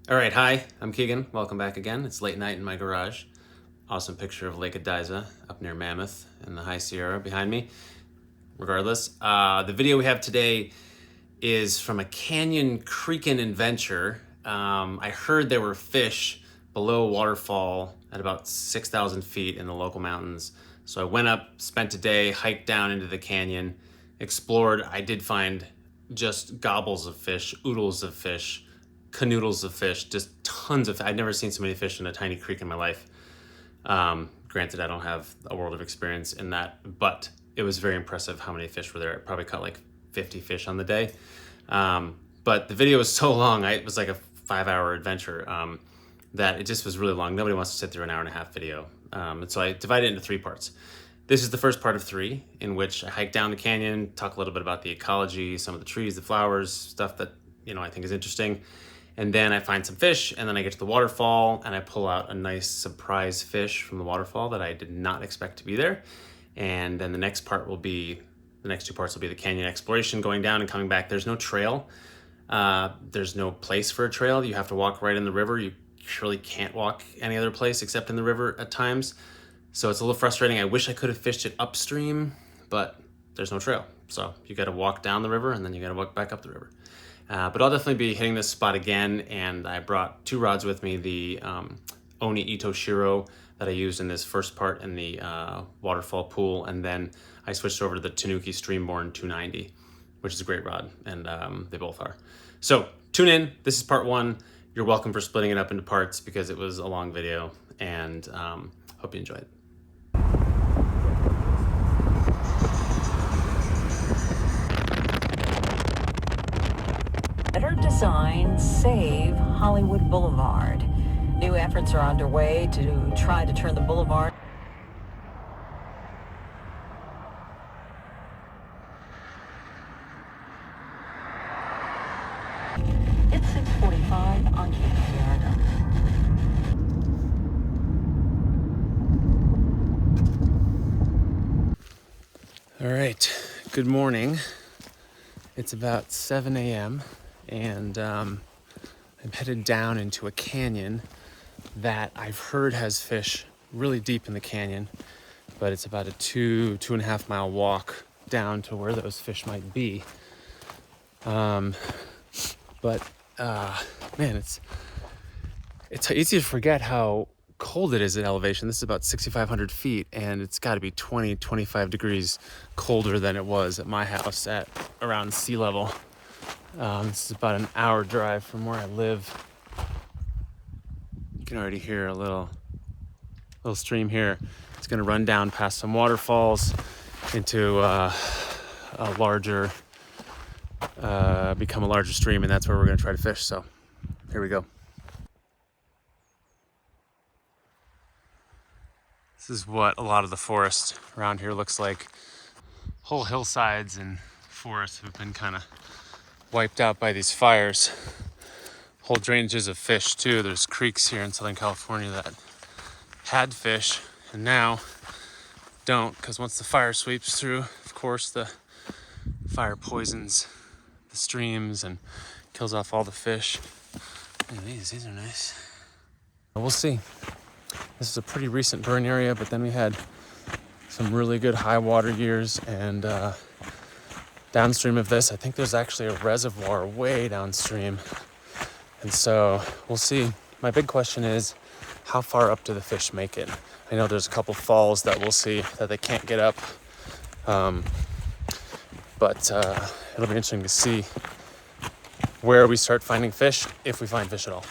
All right, hi, I'm Keegan. Welcome back again. It's late night in my garage. Awesome picture of Lake Ediza up near Mammoth in the High Sierra behind me. Regardless, the video we have today is from a canyon Creekin adventure. I heard there were fish below a waterfall at about 6,000 feet in the local mountains. So I went up, spent a day, hiked down into the canyon, explored. I did find just gobbles of fish, oodles of fish, canoodles of fish, just tons of. I'd never seen so many fish in a tiny creek in my life. Granted, I don't have a world of experience in that, but it was very impressive how many fish were there. I probably caught like 50 fish on the day. But the video was so long, it was like a 5-hour adventure, that it just was really long. Nobody wants to sit through an hour and a half video. And so I divided it into 3 parts. This is the first part of 3, in which I hike down the canyon, talk a little bit about the ecology, some of the trees, the flowers, stuff that I think is interesting. And then I find some fish, and then I get to the waterfall, and I pull out a nice surprise fish from the waterfall that I did not expect to be there. And then the next 2 parts will be the canyon exploration, going down and coming back. There's no trail. There's no place for a trail. You have to walk right in the river. You surely can't walk any other place except in the river at times. So it's a little frustrating. I wish I could have fished it upstream, but there's no trail. So you got to walk down the river, and then you got to walk back up the river. But I'll definitely be hitting this spot again, and I brought 2 rods with me, the Oni Itoshiro that I used in this first part in the waterfall pool, and then I switched over to the Tanuki Streamborn 290, which is a great rod, and they both are. So tune in. This is part 1. You're welcome for splitting it up into parts because it was a long video, and hope you enjoy it. Better design, save Hollywood Boulevard. New efforts are underway to try to turn the boulevard. It's 6:45 on KPRN. All right, good morning. It's about 7 a.m. and I'm headed down into a canyon that I've heard has fish really deep in the canyon, but it's about a 2.5 mile walk down to where those fish might be. Man, it's easy to forget how cold it is at elevation. This is about 6,500 feet, and it's got to be 25 degrees colder than it was at my house at around sea level. This is about an hour drive from where I live. You can already hear a little stream here. It's going to run down past some waterfalls into become a larger stream, and that's where we're going to try to fish. So here we go. This is what a lot of the forest around here looks like. Whole hillsides and forests have been kind of wiped out by these fires. Whole drainages of fish too. There's creeks here in Southern California that had fish and now don't, because once the fire sweeps through, of course, the fire poisons the streams and kills off all the fish. And these are nice. We'll see. This is a pretty recent burn area, but then we had some really good high water years, and downstream of this, I think there's actually a reservoir way downstream. And so we'll see. My big question is, how far up do the fish make it? I know there's a couple falls that we'll see that they can't get up. But it'll be interesting to see where we start finding fish, if we find fish at all.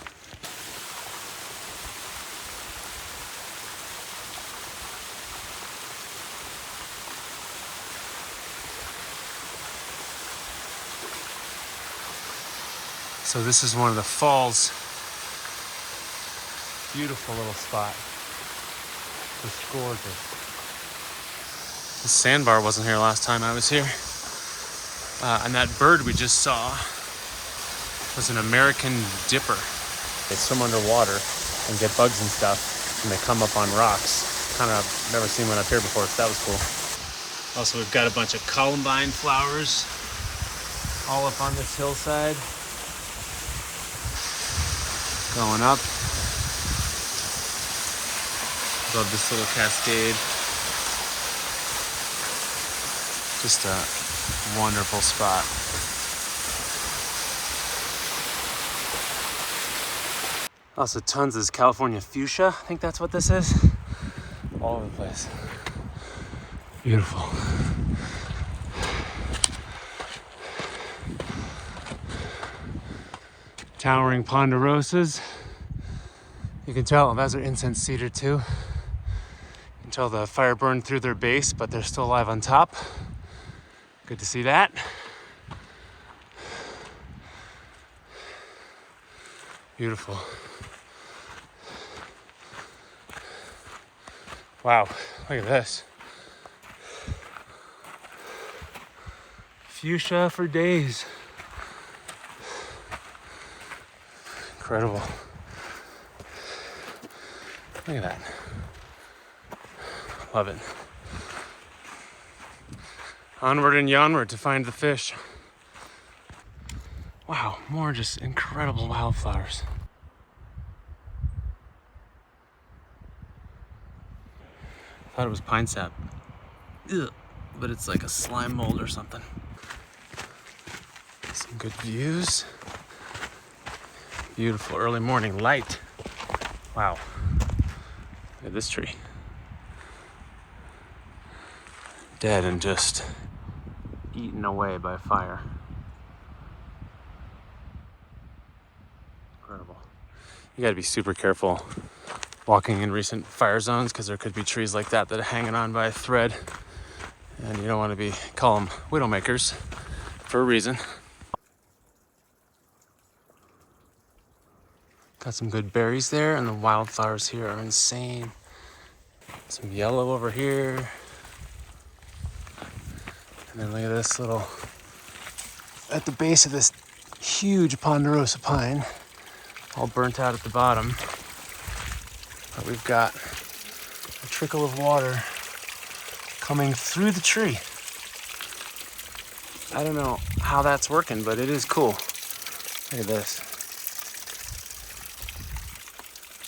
So this is one of the falls. Beautiful little spot. It's gorgeous. The sandbar wasn't here last time I was here. And that bird we just saw was an American dipper. They swim underwater and get bugs and stuff, and they come up on rocks. Kind of never seen one up here before, so that was cool. Also, we've got a bunch of columbine flowers all up on this hillside. going up. Above this little cascade. Just a wonderful spot. Also tons of California fuchsia. I think that's what this is. All over the place. Beautiful. Towering ponderosas. You can tell those are incense cedar too. You can tell the fire burned through their base, but they're still alive on top. Good to see that. Beautiful. Wow, look at this. Fuchsia for days. Incredible. Look at that. Love it. Onward and onward to find the fish. Wow, more just incredible wildflowers. Thought it was pine sap. Ugh, but it's like a slime mold or something. Some good views. Beautiful early morning light. Wow. Look at this tree. Dead and just eaten away by fire. Incredible. You gotta be super careful walking in recent fire zones because there could be trees like that that are hanging on by a thread. And you don't want to call them widowmakers for a reason. Got some good berries there, and the wildflowers here are insane. Some yellow over here. And then look at this little, at the base of this huge ponderosa pine, all burnt out at the bottom. But we've got a trickle of water coming through the tree. I don't know how that's working, but it is cool. Look at this.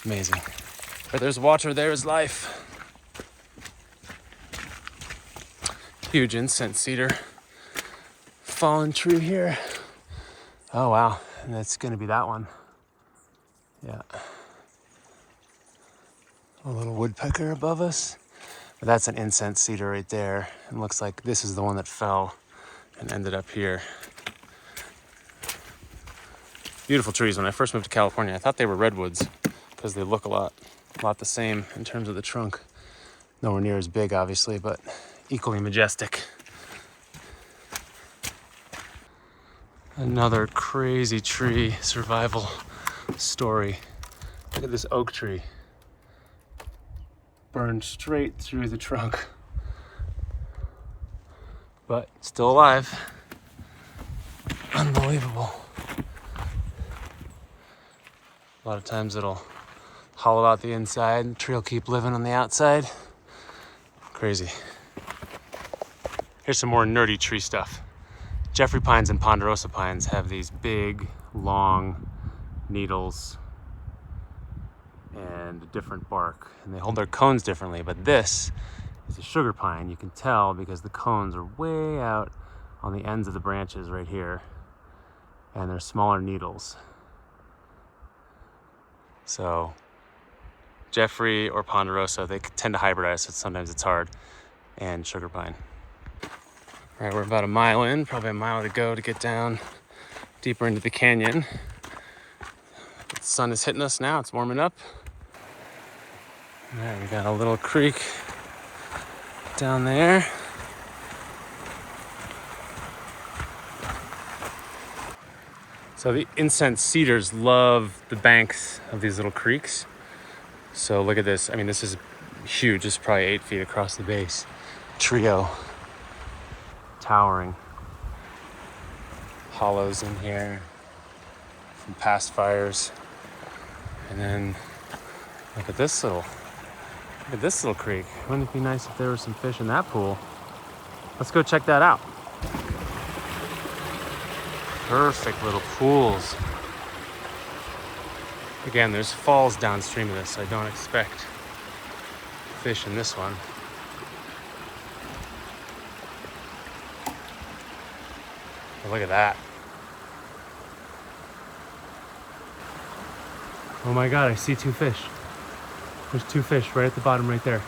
Amazing. Where there's water, there is life. Huge incense cedar. Fallen tree here. Oh wow, and that's gonna be that one. Yeah. A little woodpecker above us. But that's an incense cedar right there. And looks like this is the one that fell and ended up here. Beautiful trees. When I first moved to California, I thought they were redwoods because they look a lot the same in terms of the trunk. Nowhere near as big, obviously, but equally majestic. Another crazy tree survival story. Look at this oak tree. Burned straight through the trunk. But still alive. Unbelievable. A lot of times it'll hollow out the inside, the tree will keep living on the outside. Crazy. Here's some more nerdy tree stuff. Jeffrey pines and ponderosa pines have these big, long needles and different bark, and they hold their cones differently, but this is a sugar pine. You can tell because the cones are way out on the ends of the branches right here, and they're smaller needles. So Jeffrey or ponderosa, they tend to hybridize, so sometimes it's hard, and sugar pine. All right, we're about a mile in, probably a mile to go to get down deeper into the canyon. The sun is hitting us now, it's warming up. All right, we got a little creek down there. So the incense cedars love the banks of these little creeks. So look at this. I mean, this is huge. It's probably 8 feet across the base. Trio. Towering. Hollows in here from past fires. And then look at this little creek. Wouldn't it be nice if there were some fish in that pool? Let's go check that out. Perfect little pools. Again, there's falls downstream of this, so I don't expect fish in this one. But look at that. Oh my God, I see two fish. There's two fish right at the bottom right there.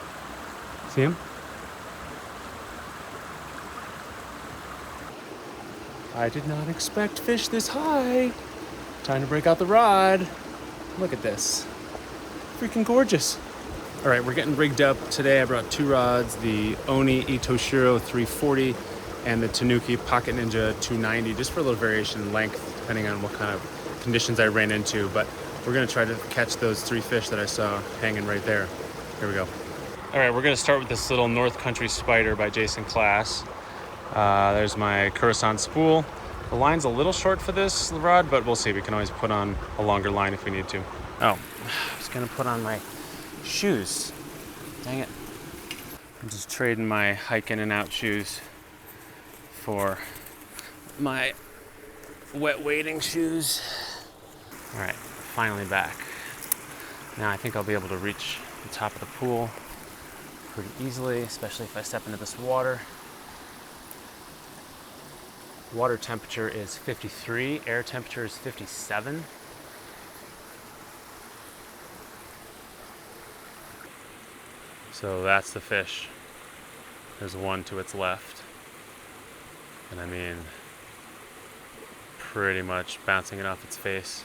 See them? I did not expect fish this high. Time to break out the rod. Look at this. Freaking gorgeous. All right, we're getting rigged up today. I brought two rods, the Oni Itoshiro 340 and the Tanuki Pocket Ninja 290, just for a little variation in length, depending on what kind of conditions I ran into. But we're gonna try to catch those three fish that I saw hanging right there. Here we go. All right, we're gonna start with this little North Country Spider by Jason Class. There's my Coruscant spool. The line's a little short for this rod, but we'll see. We can always put on a longer line if we need to. Oh, I was gonna put on my shoes. Dang it. I'm just trading my hike in and out shoes for my wet wading shoes. All right, finally back. Now I think I'll be able to reach the top of the pool pretty easily, especially if I step into this water. Water temperature is 53, air temperature is 57. So that's the fish. There's one to its left. And I mean, pretty much bouncing it off its face.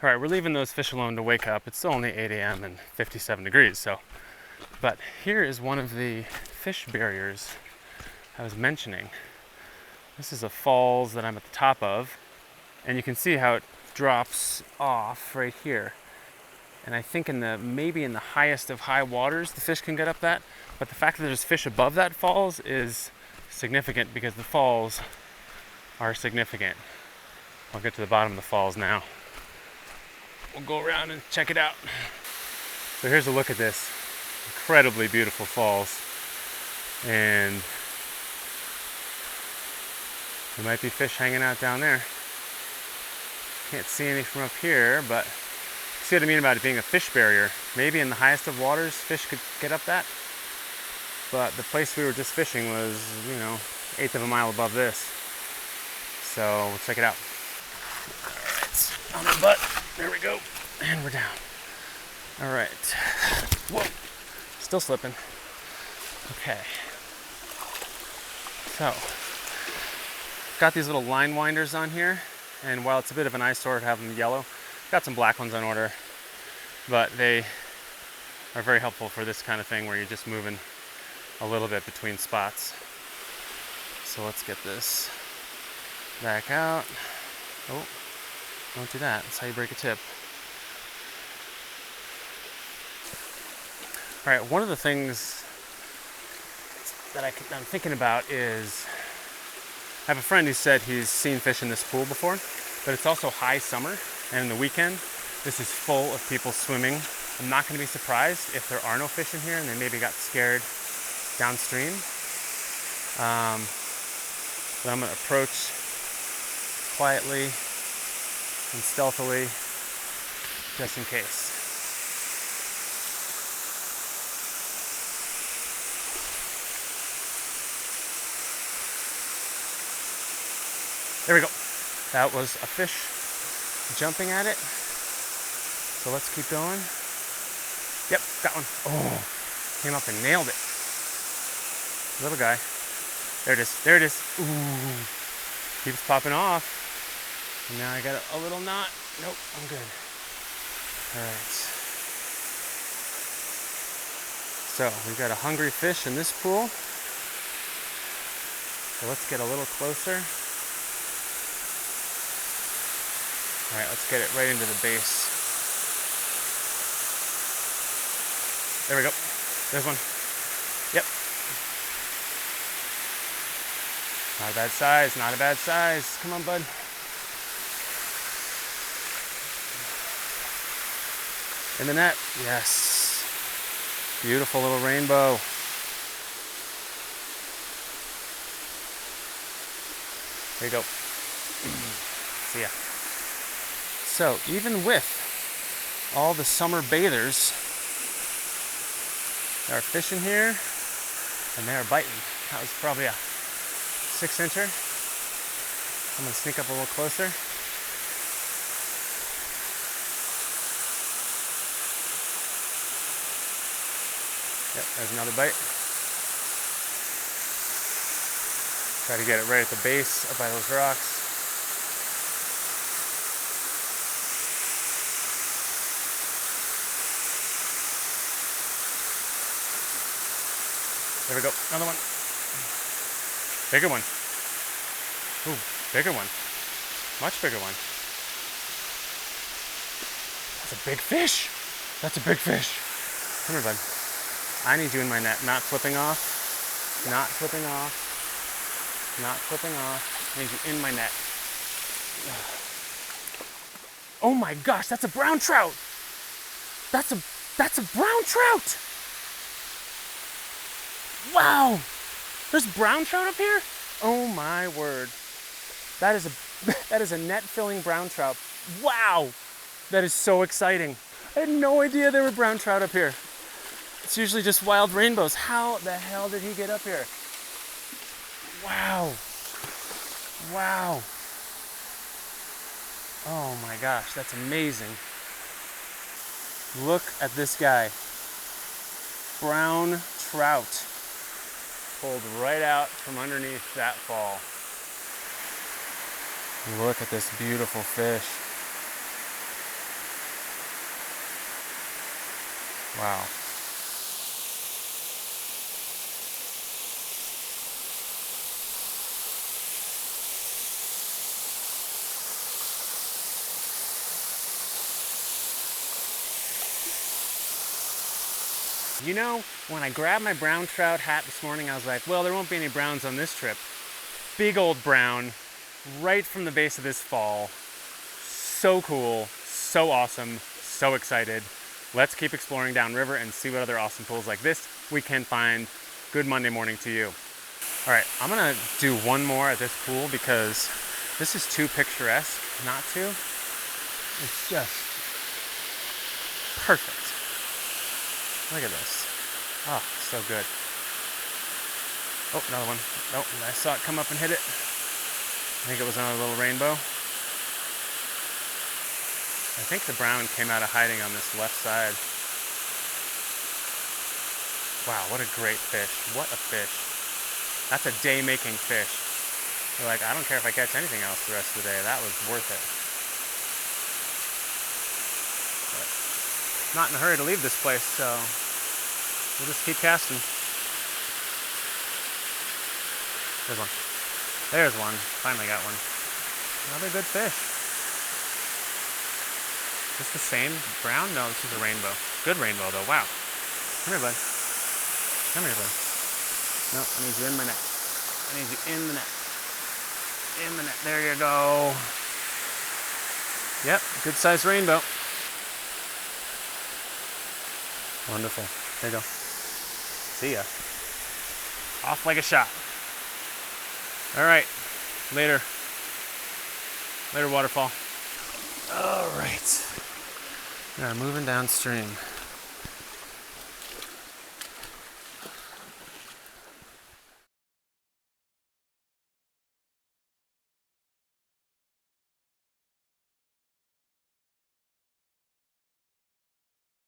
All right, we're leaving those fish alone to wake up. It's still only 8 a.m. and 57 degrees, so. But here is one of the fish barriers I was mentioning. This is a falls that I'm at the top of, and you can see how it drops off right here. And I think maybe in the highest of high waters, the fish can get up that. But the fact that there's fish above that falls is significant because the falls are significant. I'll get to the bottom of the falls now. We'll go around and check it out. So here's a look at this incredibly beautiful falls. And there might be fish hanging out down there. Can't see any from up here, but see what I mean about it being a fish barrier. Maybe in the highest of waters, fish could get up that. But the place we were just fishing was, you know, 1/8 of a mile above this. So we'll check it out. All right, on the butt. There we go. And we're down. All right. Whoa. Still slipping. Okay. So, got these little line winders on here, and while it's a bit of an eyesore to have them yellow, got some black ones on order, but they are very helpful for this kind of thing where you're just moving a little bit between spots. So let's get this back out. Oh, don't do that. That's how you break a tip. All right, one of the things that I'm thinking about is I have a friend who said he's seen fish in this pool before, but it's also high summer, and in the weekend, this is full of people swimming. I'm not going to be surprised if there are no fish in here and they maybe got scared downstream. But I'm going to approach quietly and stealthily, just in case. There we go. That was a fish jumping at it. So let's keep going. Yep, got one. Oh, came up and nailed it. Little guy. There it is. There it is. Ooh, keeps popping off. And now I got a little knot. Nope, I'm good. All right. So we've got a hungry fish in this pool. So let's get a little closer. All right, let's get it right into the base. There we go. There's one. Yep. Not a bad size, not a bad size. Come on, bud. In the net, yes. Beautiful little rainbow. There you go. See ya. So even with all the summer bathers, there are fish in here and they are biting. That was probably a 6-incher. I'm gonna sneak up a little closer. Yep, there's another bite. Try to get it right at the base up by those rocks. There we go, another one. Bigger one. Ooh, bigger one. Much bigger one. That's a big fish. That's a big fish. Come here, bud. I need you in my net, not flipping off. Not flipping off. Not flipping off. I need you in my net. Oh my gosh, that's a brown trout. That's a brown trout. Wow. There's brown trout up here? Oh my word. That is a net-filling brown trout. Wow. That is so exciting. I had no idea there were brown trout up here. It's usually just wild rainbows. How the hell did he get up here? Wow. Wow. Oh my gosh, that's amazing. Look at this guy. Brown trout. Pulled right out from underneath that fall. Look at this beautiful fish. Wow. You know, when I grabbed my brown trout hat this morning, I was like, well, there won't be any browns on this trip. Big old brown, right from the base of this fall. So cool, so awesome, so excited. Let's keep exploring downriver and see what other awesome pools like this we can find. Good Monday morning to you. All right, I'm gonna do one more at this pool because this is too picturesque not to. It's just perfect. Look at this. Oh, so good. Oh, another one. Oh, I saw it come up and hit it. I think it was another little rainbow. I think the brown came out of hiding on this left side. Wow, what a great fish. What a fish. That's a day-making fish. You're like, I don't care if I catch anything else the rest of the day. That was worth it. Not in a hurry to leave this place, so we'll just keep casting. There's one. There's one. Finally got one. Another good fish. Is this the same brown? No, this is a rainbow. Good rainbow, though. Wow. Come here, bud. Come here, bud. No, I need you in my net. I need you in the net. In the net. There you go. Yep, good-sized rainbow. Wonderful. There you go. See ya. Off like a shot. All right. Later. Later, waterfall. All right. We are moving downstream.